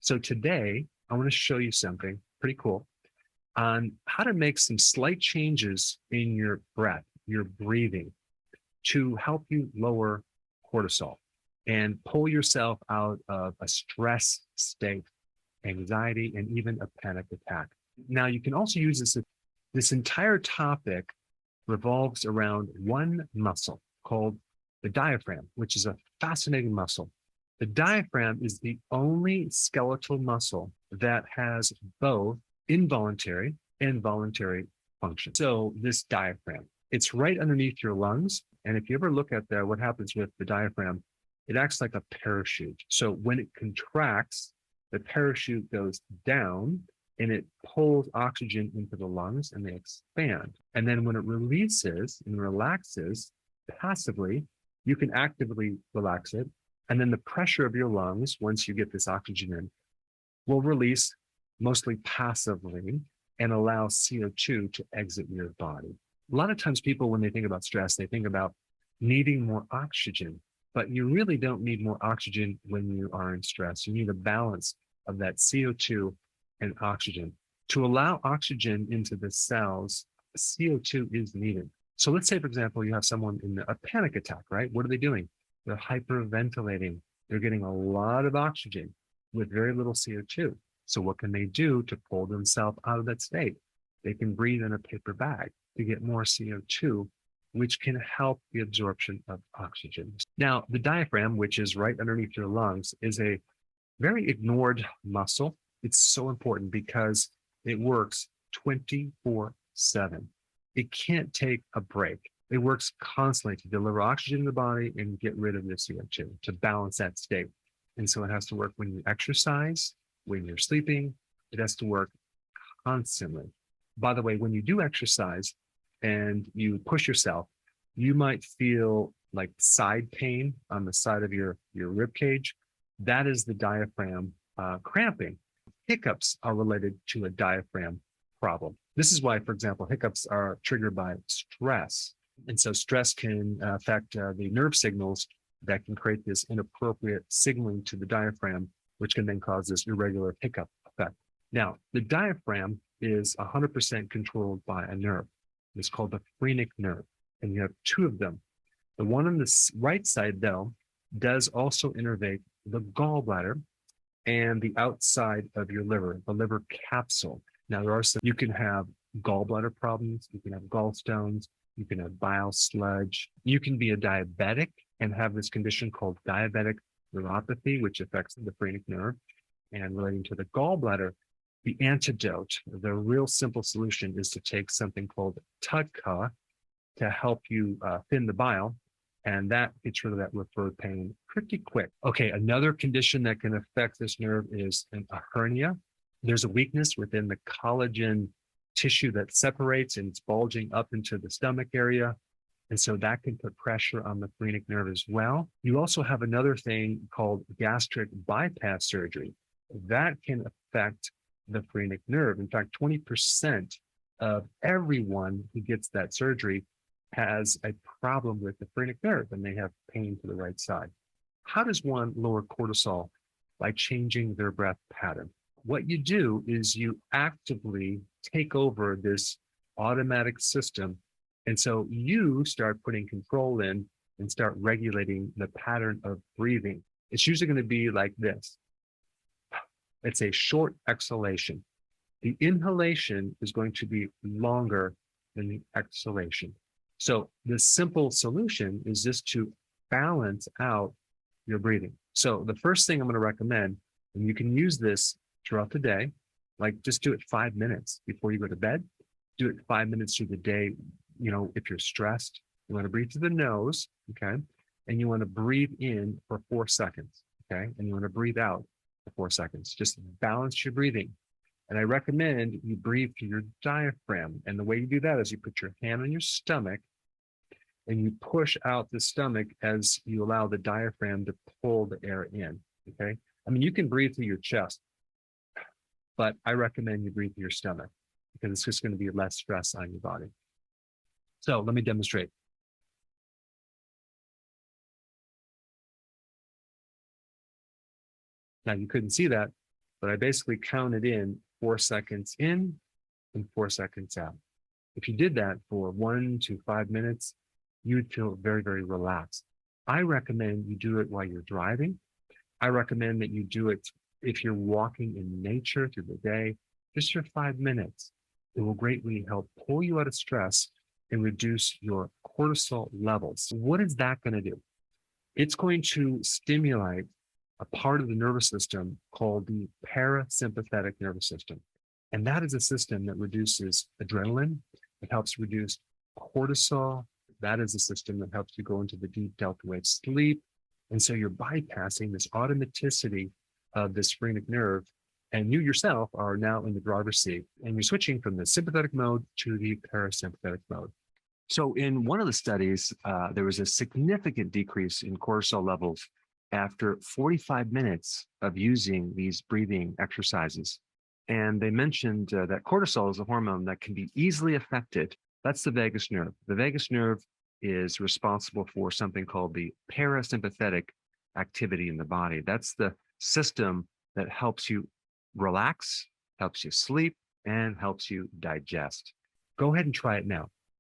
So today, I want to show you something pretty cool on how to make some slight changes in your breath, your breathing, to help you lower cortisol and pull yourself out of a stress state, anxiety, and even a panic attack. Now, you can also use this entire topic revolves around one muscle called the diaphragm, which is a fascinating muscle. The diaphragm is the only skeletal muscle that has both involuntary and voluntary function. So this diaphragm, it's right underneath your lungs. And if you ever look at what happens with the diaphragm, it acts like a parachute. So when it contracts, the parachute goes down and it pulls oxygen into the lungs and they expand. And then when it releases and relaxes passively, you can actively relax it. And then the pressure of your lungs, once you get this oxygen in, will release mostly passively and allow CO2 to exit your body. A lot of times people, when they think about stress, they think about needing more oxygen, but you really don't need more oxygen when you are in stress. You need a balance of that CO2 and oxygen. To allow oxygen into the cells, CO2 is needed. So let's say, for example, you have someone in a panic attack, right? What are they doing? They're hyperventilating. They're getting a lot of oxygen with very little CO2. So what can they do to pull themselves out of that state? They can breathe in a paper bag to get more CO2, which can help the absorption of oxygen. Now, the diaphragm, which is right underneath your lungs, is a very ignored muscle. It's so important because it works 24/7. It can't take a break. It works constantly to deliver oxygen to the body and get rid of the CO2 to balance that state. And so it has to work when you exercise, when you're sleeping. It has to work constantly. By the way, when you do exercise and you push yourself, you might feel like side pain on the side of your rib cage. That is the diaphragm cramping. Hiccups are related to a diaphragm problem. This is why, for example, hiccups are triggered by stress. And so stress can affect the nerve signals that can create this inappropriate signaling to the diaphragm, which can then cause this irregular hiccup effect. Now, the diaphragm is 100% controlled by a nerve. It's called the phrenic nerve, and you have two of them. The one on the right side, though, does also innervate the gallbladder and the outside of your liver, the liver capsule. Now, you can have gallbladder problems, you can have gallstones, you can have bile sludge, you can be a diabetic and have this condition called diabetic neuropathy, which affects the phrenic nerve. And relating to the gallbladder, the antidote, the real simple solution is to take something called TUDCA to help you thin the bile, and that gets rid of that referred pain pretty quick. Okay, another condition that can affect this nerve is a hernia. There's a weakness within the collagen tissue that separates and it's bulging up into the stomach area. And so that can put pressure on the phrenic nerve as well. You also have another thing called gastric bypass surgery. That can affect the phrenic nerve. In fact, 20% of everyone who gets that surgery has a problem with the phrenic nerve and they have pain to the right side. How does one lower cortisol? By changing their breath pattern. What you do is you actively take over this automatic system. And so you start putting control in and start regulating the pattern of breathing. It's usually going to be like this. It's a short exhalation. The inhalation is going to be longer than the exhalation. So the simple solution is just to balance out your breathing. So the first thing I'm going to recommend, and you can use this throughout the day, like just do it 5 minutes before you go to bed. Do it 5 minutes through the day. You know, if you're stressed, you want to breathe through the nose, okay? And you want to breathe in for 4 seconds, okay? And you want to breathe out for 4 seconds. Just balance your breathing. And I recommend you breathe through your diaphragm. And the way you do that is you put your hand on your stomach and you push out the stomach as you allow the diaphragm to pull the air in, okay? I mean, you can breathe through your chest, but I recommend you breathe through your stomach because it's just going to be less stress on your body. So let me demonstrate. Now you couldn't see that, but I basically counted in 4 seconds in and 4 seconds out. If you did that for 1 to 5 minutes, you'd feel very, very relaxed. I recommend you do it while you're driving. I recommend that you do it if you're walking in nature through the day, just for 5 minutes. It will greatly help pull you out of stress and reduce your cortisol levels. What is that going to do? It's going to stimulate a part of the nervous system called the parasympathetic nervous system. And that is a system that reduces adrenaline. It helps reduce cortisol. That is a system that helps you go into the deep delta wave sleep. And so you're bypassing this automaticity of the phrenic nerve. And you yourself are now in the driver's seat. And you're switching from the sympathetic mode to the parasympathetic mode. So in one of the studies, there was a significant decrease in cortisol levels after 45 minutes of using these breathing exercises. And they mentioned that cortisol is a hormone that can be easily affected. That's the vagus nerve. The vagus nerve is responsible for something called the parasympathetic activity in the body. That's the system that helps you relax, helps you sleep, and helps you digest. Go ahead and try it now.